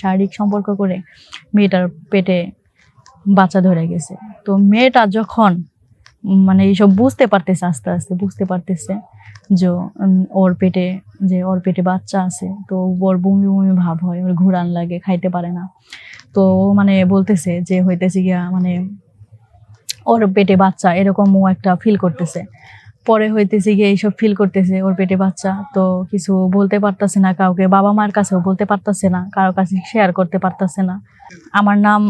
শারীরিক সম্পর্ক করে মেয়েটার পেটে বাচ্চা ধরে গেছে। তো মেয়েটা যখন মানে এইসব বুঝতে পারতেছে, আস্তে আস্তে বুঝতে পারতেছে যে ওর পেটে বাচ্চা আছে, তো ওর বমি বমি ভাব হয়, ওর ঘুরান লাগে, খাইতে পারে না। তো মানে বলতেছে যে হইতেছে গিয়া মানে ওর পেটে বাচ্চা এরকম ও একটা ফিল করতেছে। পরে হইতেছে গিয়ে এইসব ফিল করতেছে ওর পেটে বাচ্চা, তো কিছু বলতে পারতেছে না কাউকে, বাবা মার কাছেও বলতে পারতেছে না, কারো কাছে শেয়ার করতে পারতেছে না। আমার নাম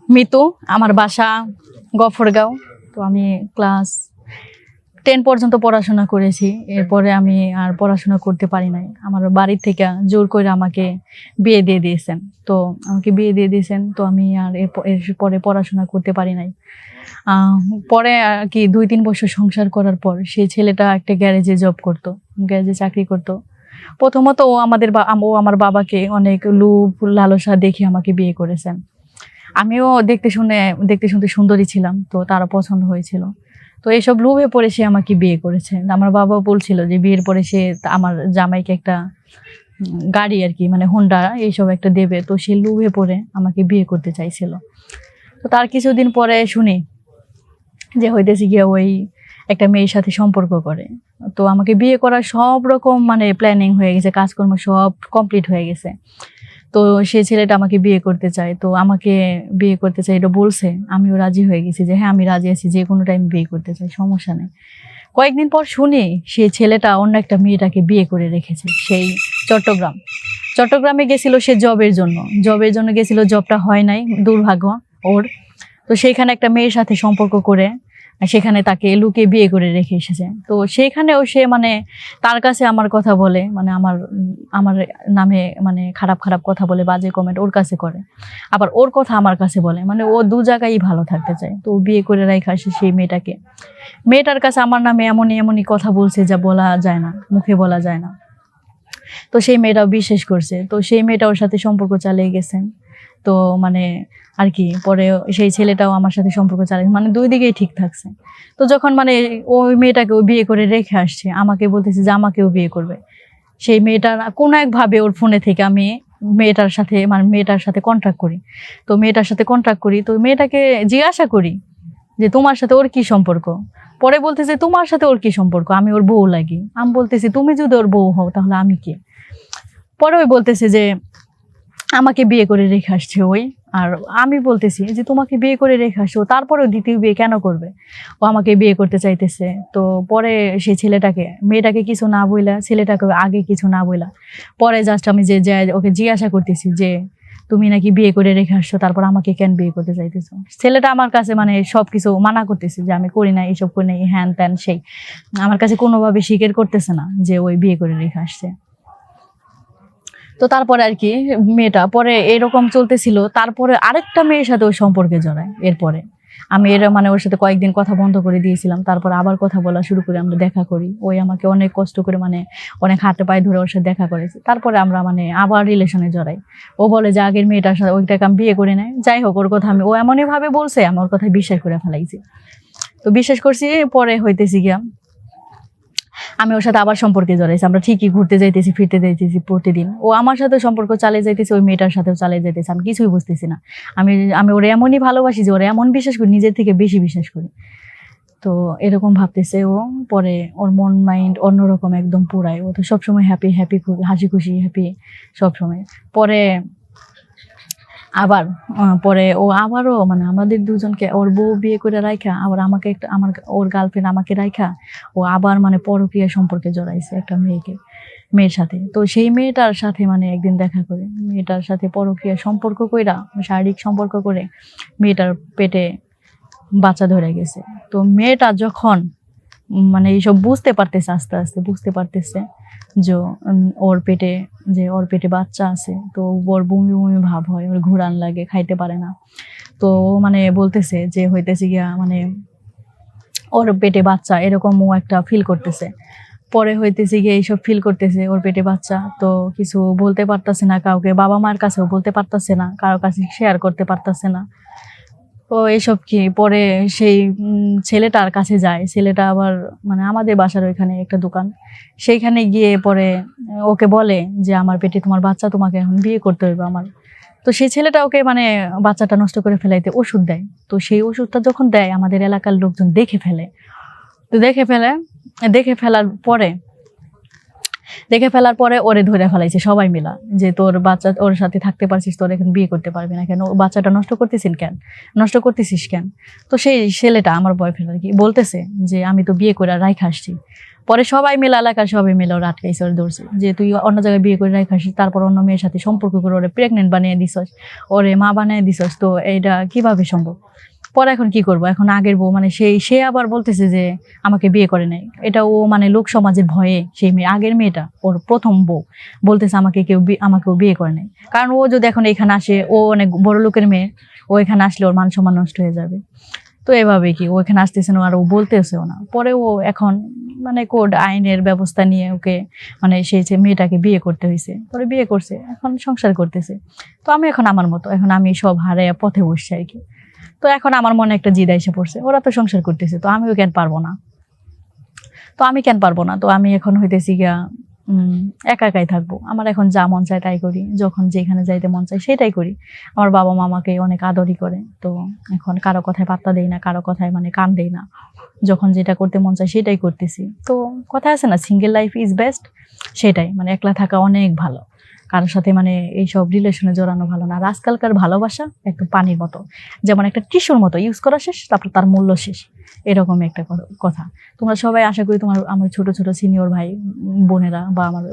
মিতু, আমার বাসা গফরগাঁও। তো আমি ক্লাস 10 পর্যন্ত পড়াশোনা করেছি, এরপরে আমি আর পড়াশোনা করতে পারি নাই। আমার বাড়ির থেকে জোর করে আমাকে বিয়ে দিয়ে দিয়েছেন। তো আমাকে বিয়ে দিয়ে দিয়েছেন, তো আমি আর এরপরে পড়াশোনা করতে পারি নাই। পরে আর কি 2-3 বছর সংসার করার পর সেই ছেলেটা একটা গ্যারেজে জব করতো, গ্যারেজে চাকরি করতো। প্রথমত ও আমার বাবাকে অনেক লোভ লালসা দেখে আমাকে বিয়ে করেছেন। আমিও দেখতে শুনতে সুন্দরী ছিলাম, তো তারা পছন্দ হয়েছিল। তো এইসব লোভে পড়ে সে আমাকে বিয়ে করেছে। আমার বাবা বলছিল যে বিয়ের পরে সে আমার জামাইকে একটা গাড়ি আর কি মানে হোন্ডা এইসব একটা দেবে, তো সে লোভে পড়ে আমাকে বিয়ে করতে চাইছিল। তো তার কিছুদিন পরে শুনি যে হইতেছে গিয়ে ওই একটা মেয়ের সাথে সম্পর্ক করে। তো আমাকে বিয়ে করার সব রকম মানে প্ল্যানিং হয়ে গেছে, কাজকর্ম সব কমপ্লিট হয়ে গেছে। তো সেই ছেলেটা আমাকে বিয়ে করতে চায়, তো আমাকে বিয়ে করতে চাই এটা বলছে, আমিও রাজি হয়ে গেছি যে হ্যাঁ আমি রাজি আছি, যে কোনো টাইম বিয়ে করতে চাই, সমস্যা নেই। কয়েকদিন পর শুনি সেই ছেলেটা অন্য একটা মেয়েটাকে বিয়ে করে রেখেছে। সেই চট্টগ্রামে গেছিল সে জবের জন্য গেছিল, জবটা হয় নাই, দুর্ভাগ্য ওর। তো সেইখানে একটা মেয়ের সাথে সম্পর্ক করে সেখানে তাকে লুকিয়ে বিয়ে করে রেখে এসেছে। তো সেইখানেও সে মানে তার কাছে আমার কথা বলে, মানে আমার নামে মানে খারাপ খারাপ কথা বলে, বাজে কমেন্ট ওর কাছে করে, আবার ওর কথা আমার কাছে বলে, মানে ও দু জায়গায় ভালো থাকতে চায়। তো বিয়ে করে রেখে আসে সেই মেয়েটার কাছে আমার নামে এমনই কথা বলছে যা বলা যায় না, মুখে বলা যায় না। তো সেই মেয়েটাও বিশ্বাস করছে, তো সেই মেয়েটা ওর সাথে সম্পর্ক চালিয়ে গেছেন। তো মানে আর কি পরে সেই ছেলেটাও আমার সাথে সম্পর্ক চালিয়ে, মানে দুই দিকেই ঠিক থাকছে। তো যখন মানে ওই মেয়েটাকে ও বিয়ে করে রেখে আসছে, আমাকে বলতেছে যে আমাকেও বিয়ে করবে। সেই মেয়েটার কোনো একভাবে ওর ফোনে থেকে আমি মেয়েটার সাথে কন্ট্যাক্ট করি। তো মেয়েটাকে জিজ্ঞাসা করি যে তোমার সাথে ওর কি সম্পর্ক। পরে বলতেছে তোমার সাথে ওর কি সম্পর্ক, আমি ওর বউ লাগি। আমি বলতেছি তুমি যদি ওর বউ হও তাহলে আমি কে। পরে ওই বলতেছে যে আমাকে বিয়ে করে রেখে আসছে ওই। আর আমি বলতেছি যে তোমাকে বিয়ে করে রেখে আসছো, তারপরেও দ্বিতীয় বিয়ে কেন করবে, ও আমাকে বিয়ে করতে চাইতেছে। তো পরে সেই মেয়েটাকে কিছু না বইলা, ছেলেটাকে আগে কিছু না বইলা, পরে জাস্ট আমি যে ওকে জিজ্ঞাসা করতেছি যে তুমি নাকি বিয়ে করে রেখে আসছো, তারপর আমাকে কেন বিয়ে করতে চাইতেছো। ছেলেটা আমার কাছে মানে সবকিছু মানা করতেছে যে আমি করি না, এইসব করি না, হ্যান ত্যান সেই। আমার কাছে কোনোভাবে স্বীকার করতেছে না যে ওই বিয়ে করে রেখে আসছে। তো তারপরে আর কি মেয়েটা পরে এরকম চলতেছিল, তারপরে আরেকটা মেয়ের সাথে ওই সম্পর্কে জড়ায়। এরপরে আমি মানে ওর সাথে কয়েকদিন কথা বন্ধ করে দিয়েছিলাম, তারপর আবার কথা বলা শুরু করি, আমরা দেখা করি। ওই আমাকে অনেক কষ্ট করে মানে অনেক হাতে পায়ে ধরে ওর সাথে দেখা করেছি, তারপরে আমরা মানে আবার রিলেশনে জড়াই। ও বলে যে আগের মেয়েটার সাথে ওইটাকে আমি বিয়ে করে নেয়। যাই হোক, ওর কথা ও এমনই ভাবে বলছে, আমি ওর কথা বিশ্বাস করে ফেলাইছি। তো বিশ্বাস করছি, পরে হইতেছি গিয়া আমি ওর সাথে আবার সম্পর্কে জড়াইছি। আমরা ঠিকই ঘুরতে যাইতেছি, ফিরতে যাইতেছি প্রতিদিন। ও আমার সাথে সম্পর্ক চালিয়ে যাইতেছে, ওই মেয়েটার সাথেও চালিয়ে যাইতেছে। আমি কিছুই বুঝতেছি না। আমি ওরা এমনই ভালোবাসি যে ওরা এমন বিশ্বাস করি, নিজের থেকে বেশি বিশ্বাস করি। তো এরকম ভাবতেছে ও। পরে ওর মন মাইন্ড অন্যরকম একদম পুরাই। ও তো সবসময় হ্যাপি, হাসি খুশি, হ্যাপি সবসময়। পরে ও আবারও মানে আমাদের দুজনকে, ওর বউ বিয়ে করে রাইখা আবার ওর গার্লফ্রেন্ড আমাকে রাইখা ও আবার মানে পরকীয়া সম্পর্কে জড়াইছে একটা মেয়ের সাথে। তো সেই মেয়েটার সাথে মানে একদিন দেখা করে, মেয়েটার সাথে পরকীয়া সম্পর্ক কইরা, শারীরিক সম্পর্ক করে মেয়েটার পেটে বাচ্চা ধরে গেছে। তো মেয়েটা যখন মানে এইসব বুঝতে পারতেছে, আস্তে আস্তে বুঝতে পারতেছে যে ওর পেটে বাচ্চা আছে, তো ওর বমি বমি ভাব হয়, ওর ঘুরান লাগে, খাইতে পারে না। তো মানে বলতেছে যে হইতেছে গিয়া মানে ওর পেটে বাচ্চা এরকম ও একটা ফিল করতেছে। পরে হইতেছে গিয়ে এইসব ফিল করতেছে ওর পেটে বাচ্চা, তো কিছু বলতে পারতেছে না কাউকে, বাবা মার কাছেও বলতে পারতেছে না, কারো কাছে শেয়ার করতে পারতেছে না। ও এইসব কি পরে সেই ছেলেটার কাছে যায়, ছেলেটা আবার মানে আমাদের বাসার ওইখানে একটা দোকান, সেইখানে গিয়ে পরে ওকে বলে যে আমার পেটে তোমার বাচ্চা, তোমাকে এখন বিয়ে করতে হবে আমার। তো সেই ছেলেটা ওকে মানে বাচ্চাটা নষ্ট করে ফেলাইতে ওষুধ দেয়। তো সেই ওষুধটা যখন দেয় আমাদের এলাকার লোকজন দেখে ফেলে। তো দেখে ফেলার পরে ওরে ধরে ফেলাইছে সবাই মিলা, যে তোর বাচ্চা ওর সাথে থাকতে পারছিস, তোর এখন বিয়ে করতে পারবি না কেন, ও বাচ্চাটা নষ্ট করতেছিস কেন। তো সেই ছেলেটা আমার বয়ফ্রেন্ড আর কি বলতেছে যে আমি তো বিয়ে করে রাইখা আসছি। পরে সবাই মিলে, এলাকার সবাই মিলে ওরা আটকাইছে, ওর ধরছে যে তুই অন্য জায়গায় বিয়ে করে রাইখা আসছিস, তারপর অন্য মেয়ের সাথে সম্পর্ক করে ওরে প্রেগনেন্ট বানিয়ে দিছস, ওরে মা বানিয়ে দিছস, তো এইটা কিভাবে সম্ভব। পরে এখন কি করবো, এখন আগের বউ মানে সে আবার বলতেছে যে আমাকে বিয়ে করে নাই। এটা ও মানে লোক সমাজের ভয়ে, সেই মেয়ে আগের মেয়েটা ওর প্রথম বউ বলতেছে আমাকেও বিয়ে করে নাই। কারণ ও যদি এখন এখানে আসে, ও অনেক বড় লোকের মেয়ে, ও এখানে আসলে ওর মান সম্মান নষ্ট হয়ে যাবে। তো এভাবে কি ও এখানে আসতেছে না, আর ও বলতেছেও না। পরে ও এখন মানে কোড আইনের ব্যবস্থা নিয়ে ওকে মানে সেই যে মেয়েটাকে বিয়ে করতে হয়েছে, পরে বিয়ে করছে, এখন সংসার করতেছে। তো আমি এখন আমার মতো, এখন আমি সব হারাইয়া পথে বসছি আর কি। তো এখন আমার মনে একটা জিদ এসে পড়ছে, ওরা তো সংসার করতেছে, তো আমিও কেন পারবো না, তো আমি এখন হইতেছি গিয়া একা একাই থাকবো। আমার এখন যা মন চায় তাই করি, যখন যেখানে যাইতে মন চায় সেটাই করি। আমার বাবা মা আমাকে অনেক আদরই করে, তো এখন কারো কথায় পাত্তা দেই না, কারো কথায় মানে কান দেই না, যখন যেটা করতে মন চায় সেটাই করতেছি। তো কথা আছে না, সিঙ্গেল লাইফ ইজ বেস্ট, সেটাই মানে একলা থাকা অনেক ভালো, কারোর সাথে মানে এইসব রিলেশনে জড়ানো ভালো না। আর আজকালকার ভালোবাসা একটু পানির মতো, যেমন একটা টিস্যুর মতো, ইউজ করা শেষ তারপর তার মূল্য শেষ, এরকমই একটা কথা। তোমরা সবাই আশা করি আমার ছোট ছোট সিনিয়র ভাই বোনেরা বা আমার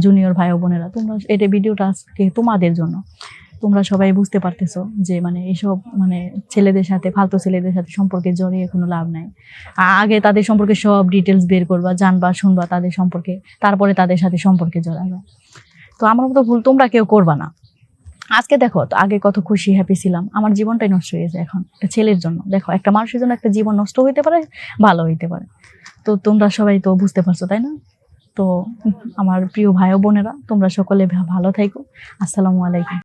জুনিয়র ভাই ও বোনেরা, তোমরা এটা ভিডিওটা আজকে তোমাদের জন্য, তোমরা সবাই বুঝতে পারতেছো যে মানে এইসব মানে ফালতু ছেলেদের সাথে সম্পর্কে জড়িয়ে কোনো লাভ নাই। আগে তাদের সম্পর্কে সব ডিটেলস বের করবা, জানবা, শুনবা তাদের সম্পর্কে, তারপরে তাদের সাথে সম্পর্কে জড়াবা। তো আমার মতো ভুল তোমরা কেউ করবা না। আজকে দেখো তো, আগে কত খুশি হ্যাপি ছিলাম, আমার জীবনটাই নষ্ট হয়ে যায় এখন একটা ছেলের জন্য। দেখো, একটা মানুষের জন্য একটা জীবন নষ্ট হইতে পারে, ভালো হইতে পারে। তো তোমরা সবাই তো বুঝতে পারছো, তাই না? তো আমার প্রিয় ভাই ও বোনেরা, তোমরা সকলে ভালো থাইকো। আসসালামু আলাইকুম।